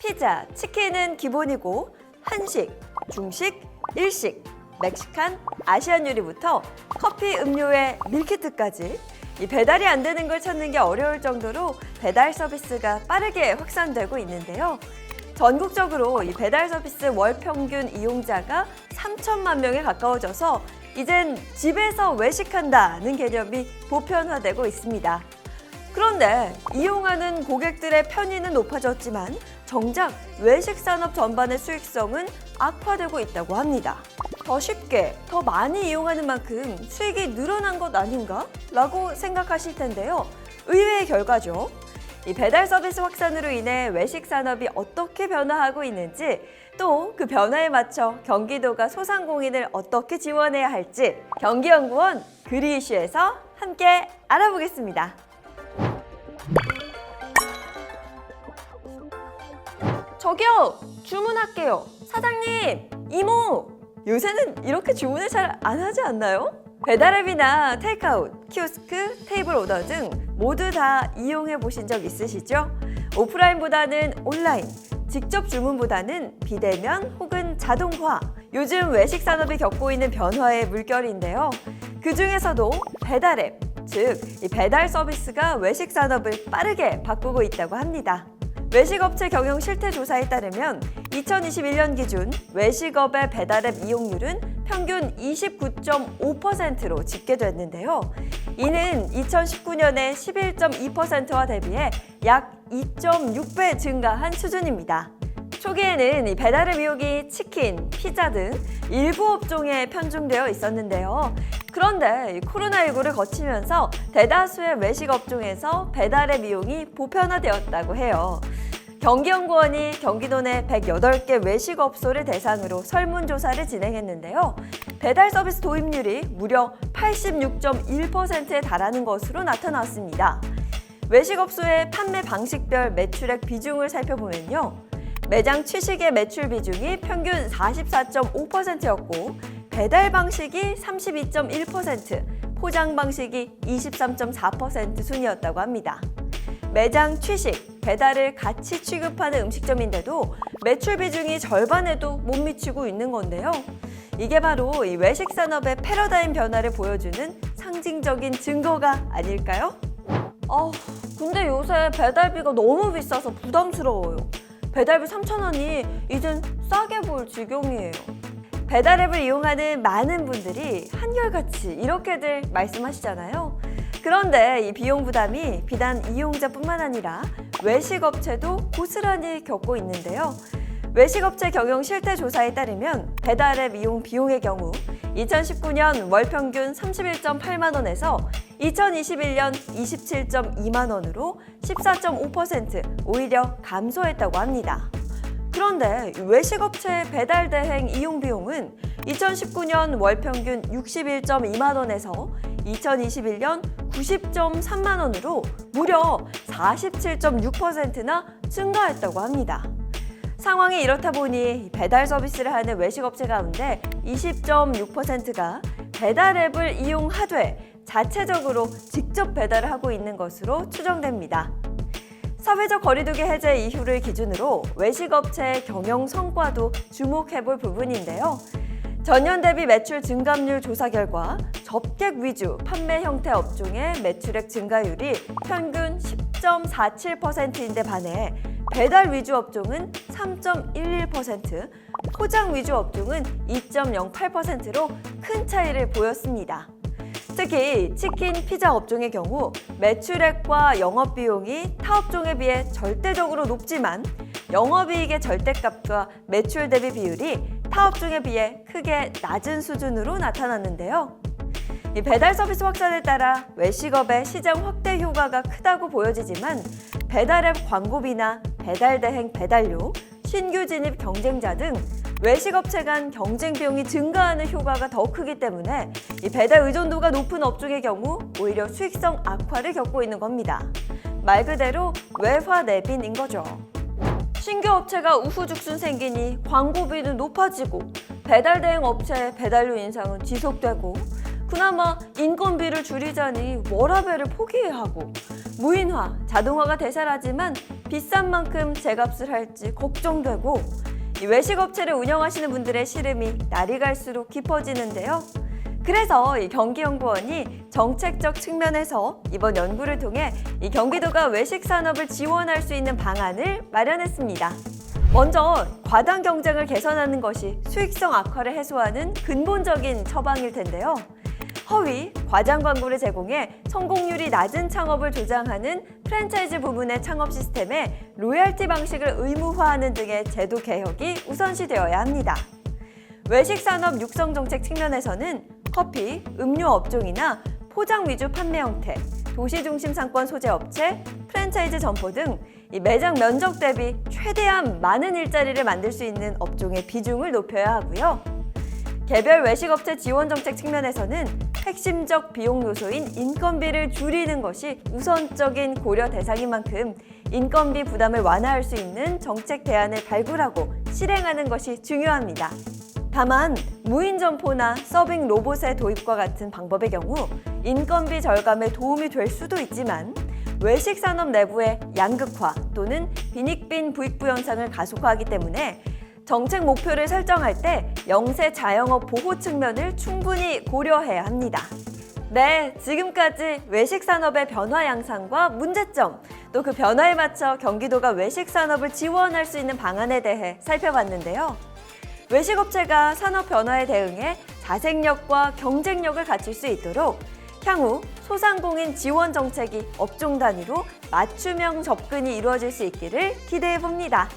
피자, 치킨은 기본이고 한식, 중식, 일식, 멕시칸, 아시안 요리부터 커피, 음료에 밀키트까지 이 배달이 안 되는 걸 찾는 게 어려울 정도로 배달 서비스가 빠르게 확산되고 있는데요. 전국적으로 이 배달 서비스 월 평균 이용자가 3천만 명에 가까워져서 이젠 집에서 외식한다는 개념이 보편화되고 있습니다. 그런데 이용하는 고객들의 편의는 높아졌지만 정작 외식 산업 전반의 수익성은 악화되고 있다고 합니다. 더 쉽게, 더 많이 이용하는 만큼 수익이 늘어난 것 아닌가? 라고 생각하실 텐데요. 의외의 결과죠. 이 배달 서비스 확산으로 인해 외식 산업이 어떻게 변화하고 있는지, 또 그 변화에 맞춰 경기도가 소상공인을 어떻게 지원해야 할지 경기연구원 그리 이슈에서 함께 알아보겠습니다. 저기요, 주문할게요. 사장님, 이모. 요새는 이렇게 주문을 잘 안 하지 않나요? 배달앱이나 테이크아웃, 키오스크, 테이블 오더 등 모두 다 이용해 보신 적 있으시죠? 오프라인보다는 온라인, 직접 주문보다는 비대면 혹은 자동화. 요즘 외식 산업이 겪고 있는 변화의 물결인데요. 그 중에서도 배달앱, 즉 이 배달 서비스가 외식 산업을 빠르게 바꾸고 있다고 합니다. 외식업체 경영 실태 조사에 따르면 2021년 기준 외식업의 배달앱 이용률은 평균 29.5%로 집계됐는데요. 이는 2019년의 11.2%와 대비해 약 2.6배 증가한 수준입니다. 초기에는 이 배달앱 이용이 치킨, 피자 등 일부 업종에 편중되어 있었는데요. 그런데 코로나19를 거치면서 대다수의 외식 업종에서 배달앱 이용이 보편화되었다고 해요. 경기연구원이 경기도 내 108개 외식업소를 대상으로 설문조사를 진행했는데요. 배달 서비스 도입률이 무려 86.1%에 달하는 것으로 나타났습니다. 외식업소의 판매 방식별 매출액 비중을 살펴보면요. 매장 취식의 매출 비중이 평균 44.5%였고 배달 방식이 32.1%, 포장 방식이 23.4% 순이었다고 합니다. 매장 취식, 배달을 같이 취급하는 음식점인데도 매출 비중이 절반에도 못 미치고 있는 건데요. 이게 바로 이 외식 산업의 패러다임 변화를 보여주는 상징적인 증거가 아닐까요? 근데 요새 배달비가 너무 비싸서 부담스러워요. 배달비 3,000원이 이젠 싸게 보일 지경이에요. 배달앱을 이용하는 많은 분들이 한결같이 이렇게들 말씀하시잖아요. 그런데 이 비용 부담이 비단 이용자뿐만 아니라 외식업체도 고스란히 겪고 있는데요. 외식업체 경영 실태 조사에 따르면 배달앱 이용 비용의 경우 2019년 월 평균 31.8만 원에서 2021년 27.2만 원으로 14.5% 오히려 감소했다고 합니다. 그런데 외식업체 배달 대행 이용 비용은 2019년 월 평균 61.2만 원에서 2021년 90.3만 원으로 무려 47.6%나 증가했다고 합니다. 상황이 이렇다 보니 배달 서비스를 하는 외식업체 가운데 20.6%가 배달앱을 이용하되 자체적으로 직접 배달을 하고 있는 것으로 추정됩니다. 사회적 거리두기 해제 이후를 기준으로 외식업체의 경영 성과도 주목해볼 부분인데요. 전년 대비 매출 증감률 조사 결과 접객 위주 판매 형태 업종의 매출액 증가율이 평균 10.47%인데 반해 배달 위주 업종은 3.11%, 포장 위주 업종은 2.08%로 큰 차이를 보였습니다. 특히 치킨, 피자 업종의 경우 매출액과 영업비용이 타 업종에 비해 절대적으로 높지만 영업이익의 절대값과 매출 대비 비율이 타 업종에 비해 크게 낮은 수준으로 나타났는데요. 이 배달 서비스 확산에 따라 외식업의 시장 확대 효과가 크다고 보여지지만 배달앱 광고비나 배달 대행 배달료, 신규 진입 경쟁자 등 외식업체 간 경쟁 비용이 증가하는 효과가 더 크기 때문에 이 배달 의존도가 높은 업종의 경우 오히려 수익성 악화를 겪고 있는 겁니다. 말 그대로 외화 내빈인 거죠. 신규 업체가 우후죽순 생기니 광고비는 높아지고 배달 대행 업체의 배달료 인상은 지속되고 그나마 인건비를 줄이자니 워라밸을 포기해야 하고 무인화, 자동화가 대세라지만 비싼 만큼 제값을 할지 걱정되고 이 외식업체를 운영하시는 분들의 시름이 날이 갈수록 깊어지는데요. 그래서 이 경기연구원이 정책적 측면에서 이번 연구를 통해 이 경기도가 외식 산업을 지원할 수 있는 방안을 마련했습니다. 먼저 과당 경쟁을 개선하는 것이 수익성 악화를 해소하는 근본적인 처방일 텐데요. 허위, 과장 광고를 제공해 성공률이 낮은 창업을 조장하는 프랜차이즈 부문의 창업 시스템에 로열티 방식을 의무화하는 등의 제도 개혁이 우선시되어야 합니다. 외식산업 육성 정책 측면에서는 커피, 음료 업종이나 포장 위주 판매 형태, 도시 중심 상권 소재 업체, 프랜차이즈 점포 등 이 매장 면적 대비 최대한 많은 일자리를 만들 수 있는 업종의 비중을 높여야 하고요. 개별 외식업체 지원 정책 측면에서는 핵심적 비용 요소인 인건비를 줄이는 것이 우선적인 고려 대상인 만큼 인건비 부담을 완화할 수 있는 정책 대안을 발굴하고 실행하는 것이 중요합니다. 다만 무인 점포나 서빙 로봇의 도입과 같은 방법의 경우 인건비 절감에 도움이 될 수도 있지만 외식 산업 내부의 양극화 또는 빈익빈 부익부 현상을 가속화하기 때문에 정책 목표를 설정할 때 영세 자영업 보호 측면을 충분히 고려해야 합니다. 네, 지금까지 외식 산업의 변화 양상과 문제점, 또 그 변화에 맞춰 경기도가 외식 산업을 지원할 수 있는 방안에 대해 살펴봤는데요. 외식업체가 산업 변화에 대응해 자생력과 경쟁력을 갖출 수 있도록 향후 소상공인 지원 정책이 업종 단위로 맞춤형 접근이 이루어질 수 있기를 기대해 봅니다.